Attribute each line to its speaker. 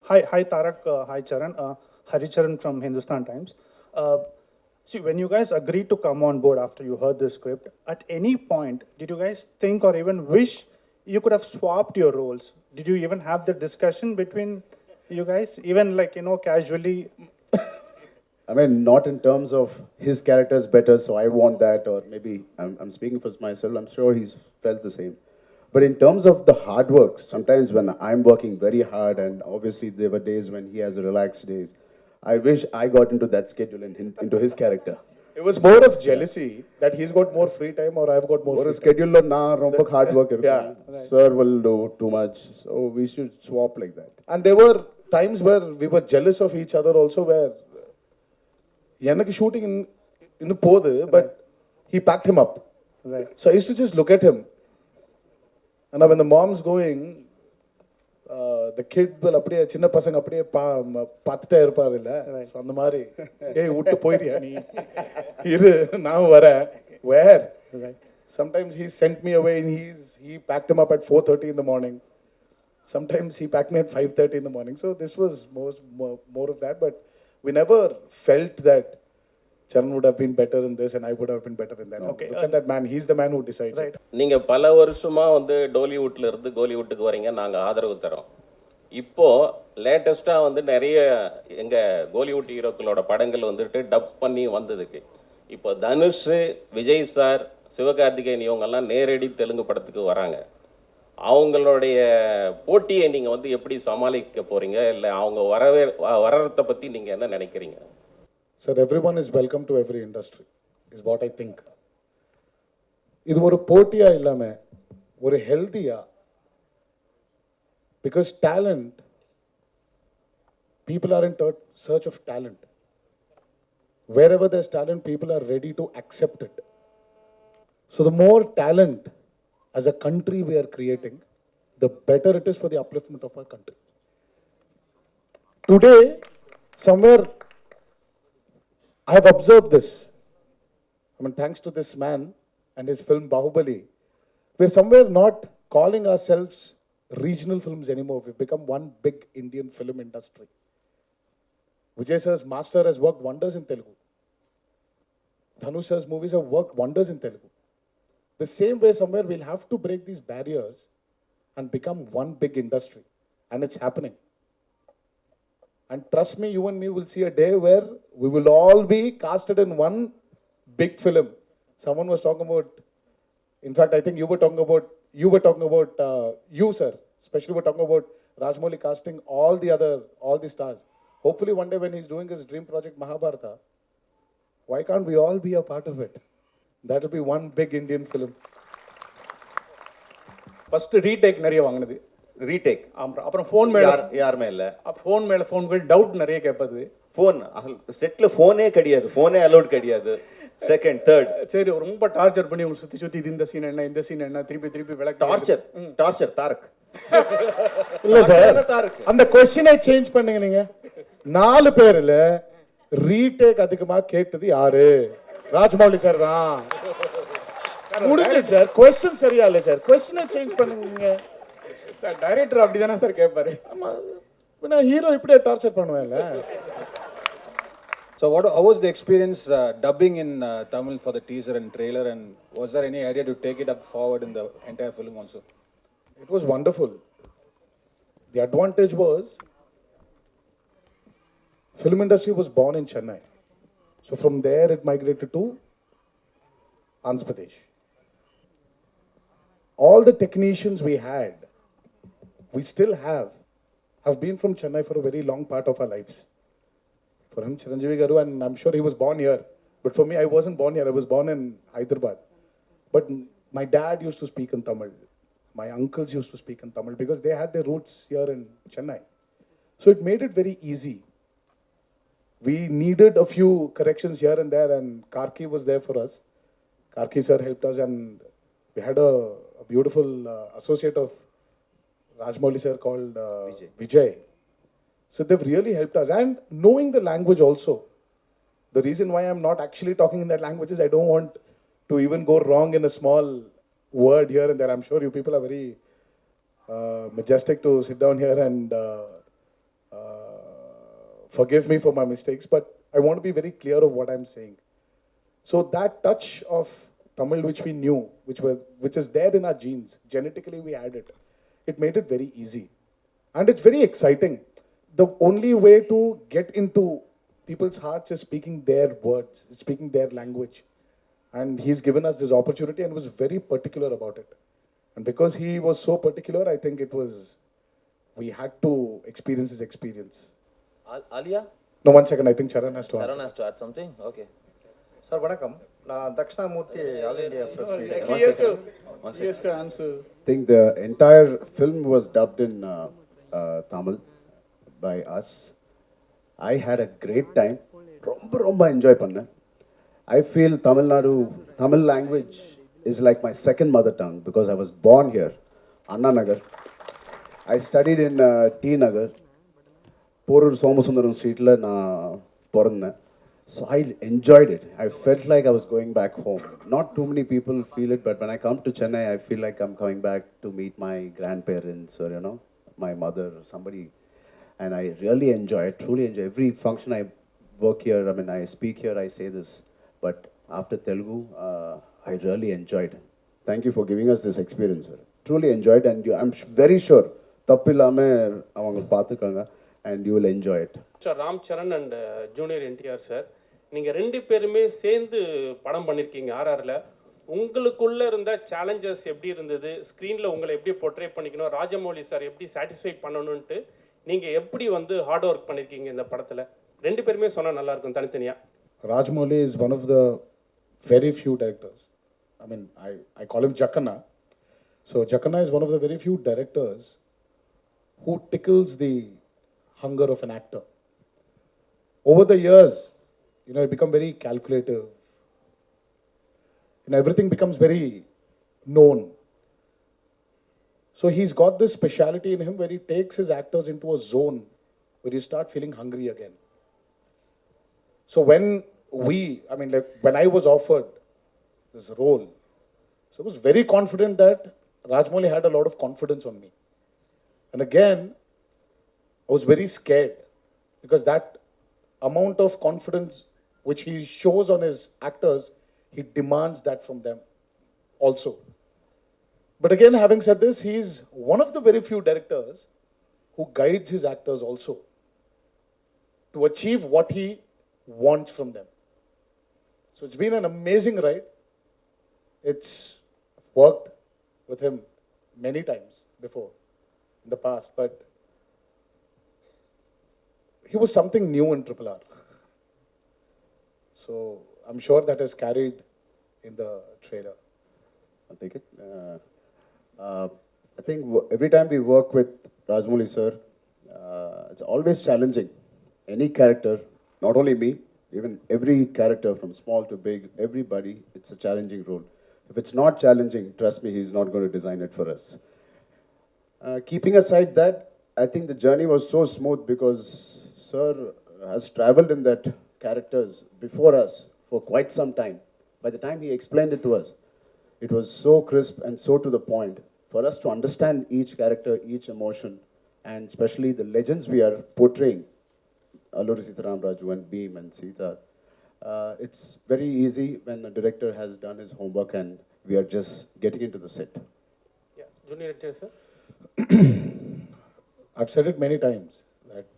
Speaker 1: Hi Tarak, hi Charan. Hari Charan from Hindustan Times. See, when you guys agreed to come on board after you heard the script, at any point did you guys think or even wish you could have swapped your roles? Did you even have the discussion between you guys, even like casually?
Speaker 2: I mean, not in terms of his character is better, so I want that, or maybe I'm speaking for myself, I'm sure he's felt the same. But in terms of the hard work, sometimes when I'm working very hard, and obviously there were days when he has relaxed days, I wish I got into that schedule and into his character.
Speaker 3: It was more of jealousy that he's got more free time or I've got more
Speaker 2: ஒரு
Speaker 3: free time.
Speaker 2: schedule na romba hard work
Speaker 3: Yeah.
Speaker 2: இருக்கும். Sir will do too much, so we should swap like that.
Speaker 3: And there were times where we were jealous of each other also, where எனக்கு shooting இன்னும் போகுது, but he packed him up.
Speaker 1: Right.
Speaker 3: So I used to just look at him. And when the mom's going, the kid will அப்படியே சின்ன பசங்க அப்படியே பார்த்துட்டே இருப்பார் இல்ல, அந்த மாதிரி ஏய் விட்டு போயிரியா நீ, இரு நான் வரேன். Where? Sometimes he sent me away and he packed him up at 4:30 in the morning. Sometimes he packed me at 5:30 in the morning. So this was more of that, but we never felt that Charan would have been better in this and I would have been better in that.
Speaker 1: Okay.
Speaker 3: Look at that man. He's the man who decided.
Speaker 1: Right.
Speaker 4: நீங்க பல வருஷமா வந்து டோலிவுட்ல இருந்து கோலிவுட்டுக்கு வரீங்க, நாங்க ஆதரவு தரோம். இப்போ லேட்டஸ்டா வந்து நிறைய எங்க கோலிவுட் ஹீரோக்களோட படங்கள் வந்துட்டு டப் பண்ணி வந்ததுக்கு இப்போ தனுஷ், விஜய் சார், சிவகார்த்திகேயன் இவங்கெல்லாம் நேரடி தெலுங்கு படத்துக்கு வராங்க. அவங்களுடைய போட்டியை நீங்க வந்து எப்படி சமாளிக்க போறீங்க, இல்லை அவங்க வர்றதை பத்தி நீங்க என்ன நினைக்கிறீங்க?
Speaker 3: Sir, everyone is welcome to every industry, is what I think. இது ஒரு போட்டியா இல்லாம ஒரு ஹெல்தியா, because talent, people are in search of talent. Wherever there's talent, people are ready to accept it. So the more talent as a country we are creating, the better it is for the upliftment of our country. Today, somewhere I have observed this. I mean, thanks to this man and his film Bahubali, we're somewhere not calling ourselves regional films anymore. We've become one big Indian film industry. Vijay sir's Master has worked wonders in Telugu. Dhanush sir's movies have worked wonders in Telugu. The same way, somewhere we'll have to break these barriers and become one big industry. And it's happening. And trust me, you and me will see a day where we will all be casted in one big film. Someone was talking about, in fact, I think you were talking about, you sir, especially were talking about Rajmouli casting all the stars. Hopefully one day when he's doing his dream project Mahabharata, why can't we all be a part of it? That will be one big Indian film.
Speaker 1: First retake நிறைய வாங்கினது.
Speaker 5: Retake
Speaker 1: அப்புறம் phone மேல
Speaker 5: யாருமே இல்லை.
Speaker 1: ஃபோன்கள் doubt நிறைய கேட்பது.
Speaker 5: Phone settle ஃபோனே கிடையாது, ஃபோனே அலோட் கிடையாது. செகண்ட் தேர்ட்
Speaker 1: சரி, ரொம்ப டார்ச்சர் பண்ணி உங்களுக்கு சுத்தி இது இந்த சீன் என்ன இந்த சீன் என்ன திருப்பி விளக்க.
Speaker 5: டார்ச்சர் தாரக்
Speaker 3: இல்ல சார், அந்த क्वेश्चனை சேஞ்ச் பண்ணுங்க. நீங்க 4 பேர்ல ரீடேக் அதிகமா கேட்டது யாரு? ராஜமௌலி சார் தான். முடிஞ்சு சார், क्वेश्चन சரியா இல்ல சார், क्वेश्चனை சேஞ்ச் பண்ணுங்க
Speaker 1: சார். டைரக்டர் அப்படிதானே சார் கேட்பாரு.
Speaker 3: ஆமா, நான் ஹீரோ இப்படியே torture பண்ணுவேன்ல.
Speaker 6: So how was the experience dubbing in Tamil for the teaser and trailer, and was there any idea to take it up forward in the entire film also?
Speaker 3: It was wonderful. The advantage was film industry was born in Chennai. So from there it migrated to Andhra Pradesh. All the technicians we had, we still have been from Chennai for a very long part of our lives. For him, Chiranjeevi Garu, and I'm sure he was born here. But for me, I wasn't born here. I was born in Hyderabad. But my dad used to speak in Tamil. My uncles used to speak in Tamil because they had their roots here in Chennai. So it made it very easy. We needed a few corrections here and there, and Karki was there for us. Karki sir helped us, and we had a beautiful associate of Rajmouli sir called Vijay. So they've really helped us. And knowing the language also. The reason why I'm not actually talking in that language is I don't want to even go wrong in a small word here and there. I'm sure you people are very majestic to sit down here and forgive me for my mistakes, but I want to be very clear of what I'm saying. So that touch of Tamil which we knew, which is there in our genes, genetically we had it. It made it very easy. And it's very exciting. The only way to get into people's hearts is speaking their words, speaking their language. And he's given us this opportunity and was very particular about it. And because he was so particular, I think we had to experience his experience.
Speaker 7: Alia?
Speaker 3: No, 1 second, I think Charan has to answer.
Speaker 7: Charan has to add something? Okay.
Speaker 8: Sir வணக்கம் நான் Dakshinamurthy all India press meet
Speaker 1: He has to answer.
Speaker 2: I think the entire film was dubbed in Tamil by us. I had a great time. ரொம்ப enjoy பண்ணேன். I feel Tamil language is like my second mother tongue because I was born here, Anna Nagar. I studied in T Nagar. Porur Somasundaram Street la na porandhen. So I enjoyed it. I felt like I was going back home. Not too many people feel it, but when I come to Chennai, I feel like I'm coming back to meet my grandparents or, my mother or somebody. And I really enjoy it, truly enjoy every function I work here. I mean, I speak here, I say this. But after Telugu, I really enjoyed it. Thank you for giving us this experience, sir. Truly enjoyed, and I'm very sure தப்பில்லாம அவங்க பார்த்துக்காங்க and you will enjoy it.
Speaker 9: Sir Ram Charan and junior NTR sir, நீங்கள் 2 பேருமே சேர்ந்து படம் பண்ணியிருக்கீங்க ஆர்ஆரில். உங்களுக்குள்ளே இருந்த சேலஞ்சஸ் எப்படி இருந்தது, ஸ்க்ரீனில் உங்களை எப்படி போர்ட்ரே பண்ணிக்கணும், ராஜமௌலி சார் எப்படி சாட்டிஸ்ஃபை பண்ணணுன்ட்டு நீங்கள் எப்படி ஹார்ட் ஒர்க் பண்ணியிருக்கீங்க இந்த படத்தில்? 2 பேருமே சொன்னால் நல்லாயிருக்கும் தனித்தனியாக.
Speaker 3: Rajamouli is one of the very few directors. I mean, I call him Jackana. So Jackana is one of the very few directors who tickles the hunger of an actor. Over the years, you become very calculative. Everything becomes very known. So he's got this speciality in him where he takes his actors into a zone where you start feeling hungry again. So when I was offered this role, so I was very confident that Rajamouli had a lot of confidence on me. And again, I was very scared because that amount of confidence which he shows on his actors, he demands that from them also. But again, having said this, he is one of the very few directors who guides his actors also to achieve what he wants from them. So it's been an amazing ride. It's worked with him many times before in the past, but he was something new in Triple R. So I'm sure that is carried in the trailer.
Speaker 2: I'll take it. I think every time we work with Rajamouli sir, it's always challenging. Any character, not only me, even every character from small to big, everybody, it's a challenging role. If it's not challenging, trust me, he's not going to design it for us. Keeping aside that, I think the journey was so smooth because sir has traveled in that characters before us for quite some time. By the time he explained it to us, it was so crisp and so to the point for us to understand each character, each emotion, and especially the legends we are portraying, Alluri Sitaram Raju and Beam and Sita. It's very easy when the director has done his homework and we are just getting into the set.
Speaker 9: Junior NTR sir,
Speaker 3: I've said it many times that